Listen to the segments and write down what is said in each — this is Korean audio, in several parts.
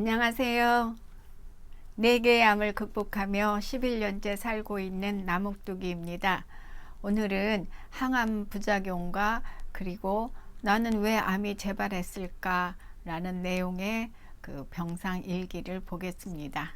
안녕하세요. 4개의 암을 극복하며 11년째 살고 있는 나묵뚝이입니다. 오늘은 항암 부작용과 그리고 나는 왜 암이 재발했을까 라는 내용의 그 병상 일기를 보겠습니다.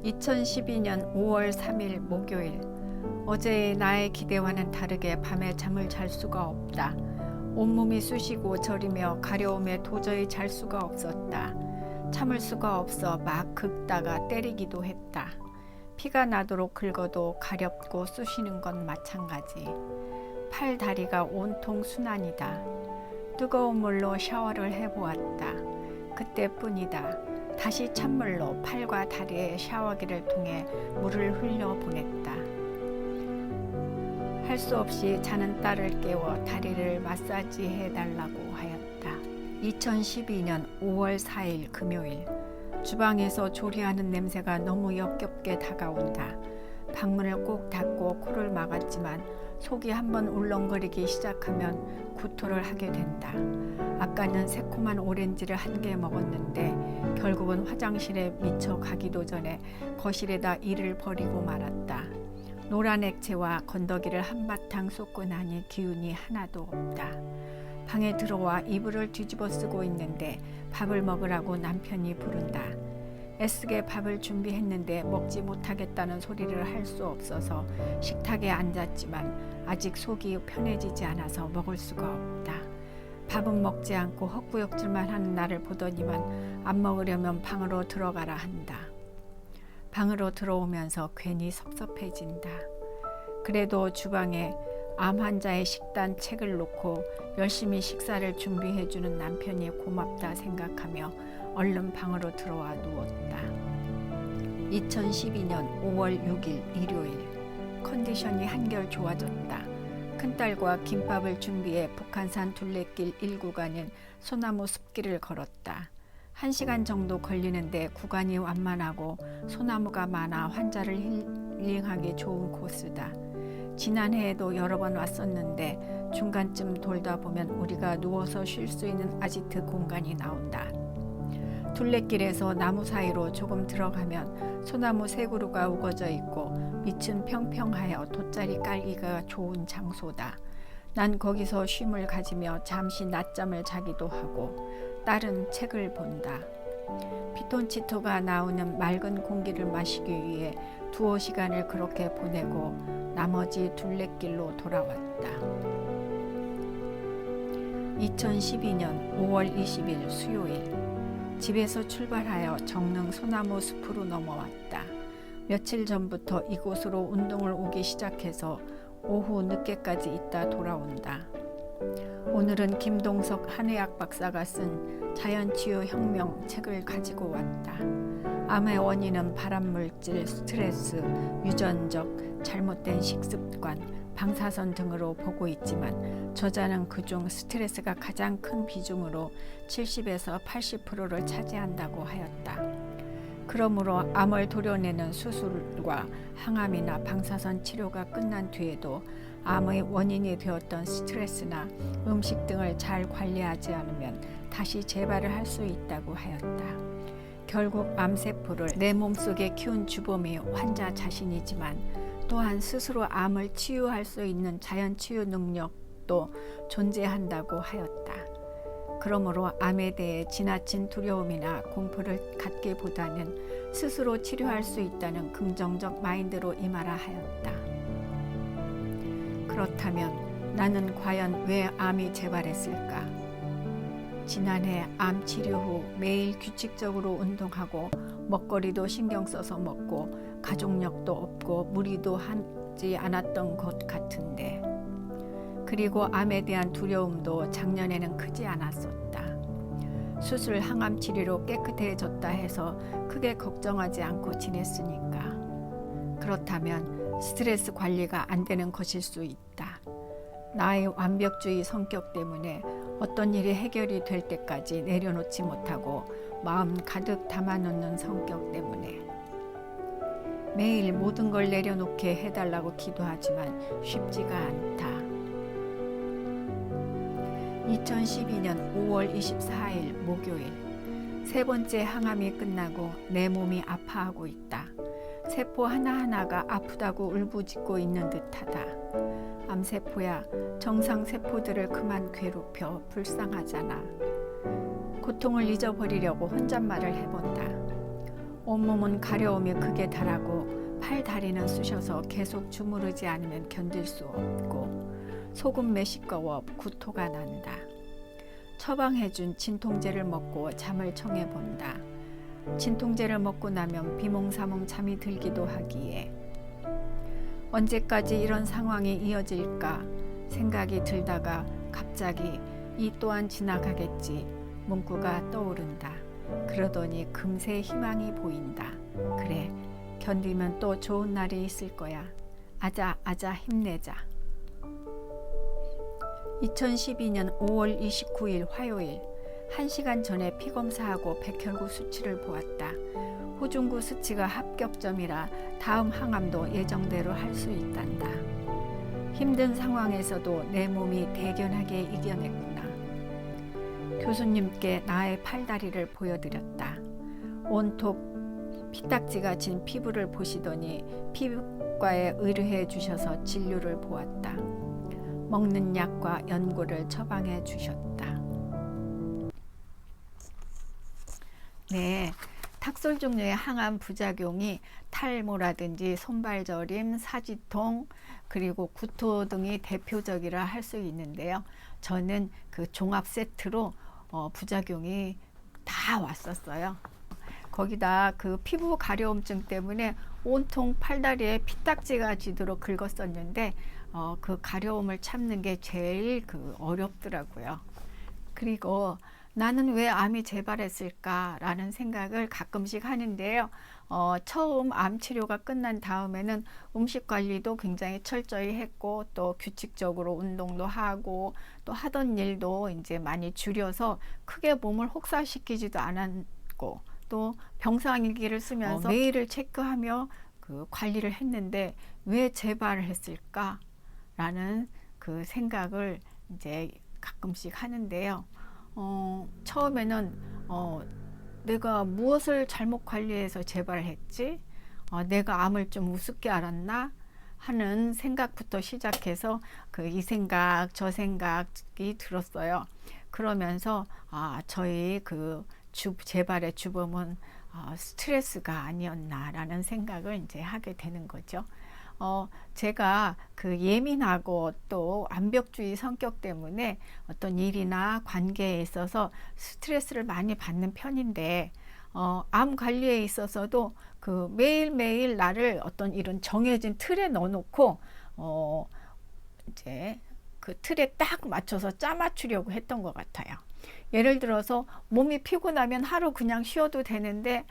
2012년 5월 3일 목요일. 어제의 나의 기대와는 다르게 밤에 잠을 잘 수가 없다. 온몸이 쑤시고 저리며 가려움에 도저히 잘 수가 없었다. 참을 수가 없어 막 긁다가 때리기도 했다. 피가 나도록 긁어도 가렵고 쑤시는 건 마찬가지. 팔 다리가 온통 순환이다. 뜨거운 물로 샤워를 해보았다. 그때뿐이다. 다시 찬물로 팔과 다리에 샤워기를 통해 물을 흘려보냈다. 할 수 없이 자는 딸을 깨워 다리를 마사지해 달라고 하였다. 2012년 5월 4일 금요일. 주방에서 조리하는 냄새가 너무 역겹게 다가온다. 방문을 꼭 닫고 코를 막았지만 속이 한번 울렁거리기 시작하면 구토를 하게 된다. 아까는 새콤한 오렌지를 1개 먹었는데 결국은 화장실에 미쳐 가기도 전에 거실에다 이를 버리고 말았다. 노란 액체와 건더기를 한바탕 쏟고 나니 기운이 하나도 없다. 방에 들어와 이불을 뒤집어 쓰고 있는데 밥을 먹으라고 남편이 부른다. 애쓰게 밥을 준비했는데 먹지 못하겠다는 소리를 할 수 없어서 식탁에 앉았지만 아직 속이 편해지지 않아서 먹을 수가 없다. 밥은 먹지 않고 헛구역질만 하는 나를 보더니만 안 먹으려면 방으로 들어가라 한다. 방으로 들어오면서 괜히 섭섭해진다. 그래도 주방에 암 환자의 식단 책을 놓고 열심히 식사를 준비해주는 남편이 고맙다 생각하며 얼른 방으로 들어와 누웠다. 2012년 5월 6일 일요일. 컨디션이 한결 좋아졌다. 큰딸과 김밥을 준비해 북한산 둘레길 1구간인 소나무 숲길을 걸었다. 1시간 정도 걸리는데 구간이 완만하고 소나무가 많아 환자를 힐링하기 좋은 코스다. 지난해에도 여러 번 왔었는데 중간쯤 돌다 보면 우리가 누워서 쉴 수 있는 아지트 공간이 나온다. 둘레길에서 나무 사이로 조금 들어가면 소나무 3그루가 우거져 있고 밑은 평평하여 돗자리 깔기가 좋은 장소다. 난 거기서 쉼을 가지며 잠시 낮잠을 자기도 하고 딸은 책을 본다. 피톤치토가 나오는 맑은 공기를 마시기 위해 두어 시간을 그렇게 보내고 나머지 둘레길로 돌아왔다. 2012년 5월 20일 수요일. 집에서 출발하여 정릉 소나무 숲으로 넘어왔다. 며칠 전부터 이곳으로 운동을 오기 시작해서 오후 늦게까지 있다 돌아온다. 오늘은 김동석 한의학 박사가 쓴 자연치유혁명 책을 가지고 왔다. 암의 원인은 발암물질, 스트레스, 유전적, 잘못된 식습관, 방사선 등으로 보고 있지만 저자는 그중 스트레스가 가장 큰 비중으로 70에서 80%를 차지한다고 하였다. 그러므로 암을 도려내는 수술과 항암이나 방사선 치료가 끝난 뒤에도 암의 원인이 되었던 스트레스나 음식 등을 잘 관리하지 않으면 다시 재발을 할 수 있다고 하였다. 결국 암세포를 내 몸속에 키운 주범이 환자 자신이지만 또한 스스로 암을 치유할 수 있는 자연치유 능력도 존재한다고 하였다. 그러므로 암에 대해 지나친 두려움이나 공포를 갖기보다는 스스로 치료할 수 있다는 긍정적 마인드로 임하라 하였다. 그렇다면 나는 과연 왜 암이 재발했을까? 지난해 암 치료 후 매일 규칙적으로 운동하고 먹거리도 신경 써서 먹고 가족력도 없고 무리도 하지 않았던 것 같은데, 그리고 암에 대한 두려움도 작년에는 크지 않았었다. 수술 항암 치료로 깨끗해졌다 해서 크게 걱정하지 않고 지냈으니까. 그렇다면 스트레스 관리가 안 되는 것일 수 있다. 나의 완벽주의 성격 때문에 어떤 일이 해결이 될 때까지 내려놓지 못하고 마음 가득 담아놓는 성격 때문에 매일 모든 걸 내려놓게 해달라고 기도하지만 쉽지가 않다. 2012년 5월 24일 목요일. 세 번째 항암이 끝나고 내 몸이 아파하고 있다. 세포 하나하나가 아프다고 울부짖고 있는 듯하다. 암세포야, 정상 세포들을 그만 괴롭혀. 불쌍하잖아. 고통을 잊어버리려고 혼잣말을 해본다. 온몸은 가려움이 극에 달하고 팔 다리는 쑤셔서 계속 주무르지 않으면 견딜 수 없고 속은 메시꺼워 구토가 난다. 처방해준 진통제를 먹고 잠을 청해본다. 진통제를 먹고 나면 비몽사몽 잠이 들기도 하기에 언제까지 이런 상황이 이어질까 생각이 들다가 갑자기 이 또한 지나가겠지 문구가 떠오른다. 그러더니 금세 희망이 보인다. 그래, 견디면 또 좋은 날이 있을 거야. 아자 아자 힘내자. 2012년 5월 29일 화요일. 1시간 전에 피검사하고 백혈구 수치를 보았다. 호중구 수치가 합격점이라 다음 항암도 예정대로 할 수 있단다. 힘든 상황에서도 내 몸이 대견하게 이겨냈구나. 교수님께 나의 팔다리를 보여드렸다. 온통 피딱지가 진 피부를 보시더니 피부과에 의뢰해 주셔서 진료를 보았다. 먹는 약과 연고를 처방해 주셨다. 네, 탁솔 종류의 항암 부작용이 탈모라든지 손발저림, 사지통, 그리고 구토 등이 대표적이라 할 수 있는데요. 저는 그 종합 세트로 부작용이 다 왔었어요. 거기다 그 피부 가려움증 때문에 온통 팔다리에 피딱지가 지도록 긁었었는데 그 가려움을 참는 게 제일 어렵더라고요. 그리고 나는 왜 암이 재발했을까라는 생각을 가끔씩 하는데요. 처음 암 치료가 끝난 다음에는 음식 관리도 굉장히 철저히 했고 또 규칙적으로 운동도 하고 또 하던 일도 이제 많이 줄여서 크게 몸을 혹사시키지도 않았고 또 병상일기를 쓰면서 매일을 체크하며 그 관리를 했는데 왜 재발을 했을까라는 그 생각을 이제 가끔씩 하는데요. 처음에는 내가 무엇을 잘못 관리해서 재발을 했지? 내가 암을 좀 우습게 알았나? 하는 생각부터 시작해서 이 생각 저 생각이 들었어요. 그러면서 저희 재발의 주범은 스트레스가 아니었나라는 생각을 이제 하게 되는 거죠. 제가 예민하고 또 완벽주의 성격 때문에 어떤 일이나 관계에 있어서 스트레스를 많이 받는 편인데 암 관리에 있어서도 매일매일 나를 어떤 이런 정해진 틀에 넣어놓고 이제 그 틀에 딱 맞춰서 짜맞추려고 했던 것 같아요. 예를 들어서 몸이 피곤하면 하루 그냥 쉬어도 되는데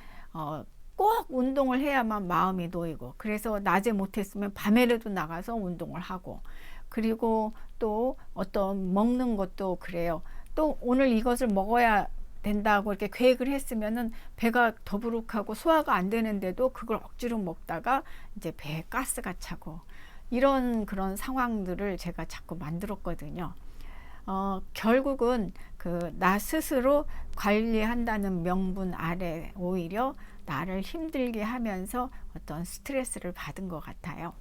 꼭 운동을 해야만 마음이 놓이고 그래서 낮에 못했으면 밤에라도 나가서 운동을 하고 그리고 또 어떤 먹는 것도 그래요. 또 오늘 이것을 먹어야 된다고 이렇게 계획을 했으면은 배가 더부룩하고 소화가 안 되는데도 그걸 억지로 먹다가 이제 배에 가스가 차고 그런 상황들을 제가 자꾸 만들었거든요. 결국은 나 스스로 관리한다는 명분 아래 오히려 나를 힘들게 하면서 어떤 스트레스를 받은 것 같아요.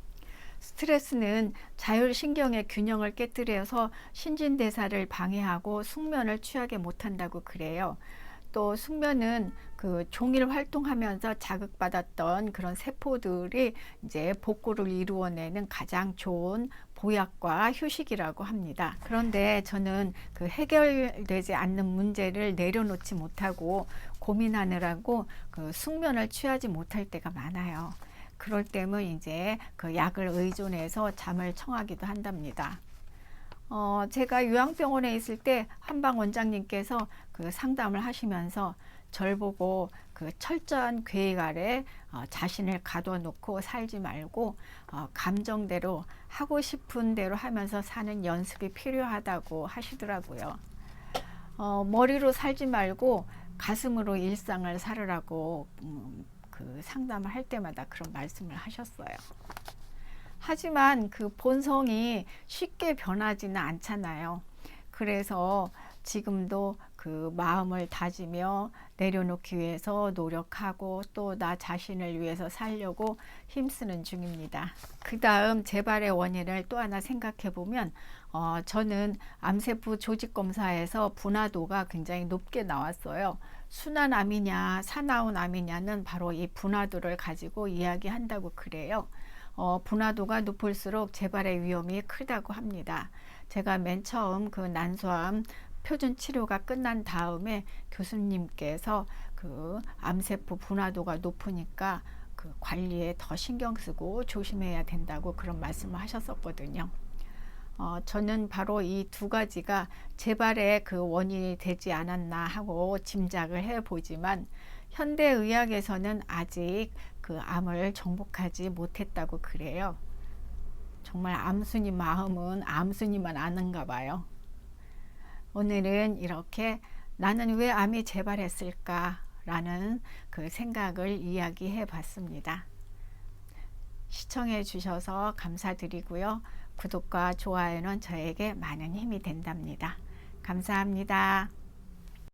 스트레스는 자율신경의 균형을 깨뜨려서 신진대사를 방해하고 숙면을 취하게 못한다고 그래요. 또 숙면은 종일 활동하면서 자극받았던 그런 세포들이 이제 복구를 이루어내는 가장 좋은 보약과 휴식이라고 합니다. 그런데 저는 해결되지 않는 문제를 내려놓지 못하고 고민하느라고 숙면을 취하지 못할 때가 많아요. 그럴 때면 이제 약을 의존해서 잠을 청하기도 한답니다. 제가 요양병원에 있을 때 한방 원장님께서 상담을 하시면서 절 보고 철저한 계획 아래 자신을 가둬놓고 살지 말고 감정대로 하고 싶은 대로 하면서 사는 연습이 필요하다고 하시더라고요. 머리로 살지 말고 가슴으로 일상을 살으라고 상담을 할 때마다 그런 말씀을 하셨어요. 하지만 본성이 쉽게 변하지는 않잖아요. 그래서 지금도 그 마음을 다지며 내려놓기 위해서 노력하고 또 나 자신을 위해서 살려고 힘쓰는 중입니다. 그 다음 재발의 원인을 또 하나 생각해 보면 저는 암세포 조직검사에서 분화도가 굉장히 높게 나왔어요. 순환암이냐 사나운암이냐는 바로 이 분화도를 가지고 이야기한다고 그래요. 분화도가 높을수록 재발의 위험이 크다고 합니다. 제가 맨 처음 그 난소암 표준 치료가 끝난 다음에 교수님께서 그 암세포 분화도가 높으니까 그 관리에 더 신경 쓰고 조심해야 된다고 그런 말씀을 하셨었거든요. 저는 바로 이 두 가지가 재발의 그 원인이 되지 않았나 하고 짐작을 해보지만 현대의학에서는 아직 그 암을 정복하지 못했다고 그래요. 정말 암순이 마음은 암순이만 아는가 봐요. 오늘은 이렇게 나는 왜 암이 재발했을까 라는 그 생각을 이야기해 봤습니다. 시청해 주셔서 감사드리고요. 구독과 좋아요는 저에게 많은 힘이 된답니다. 감사합니다.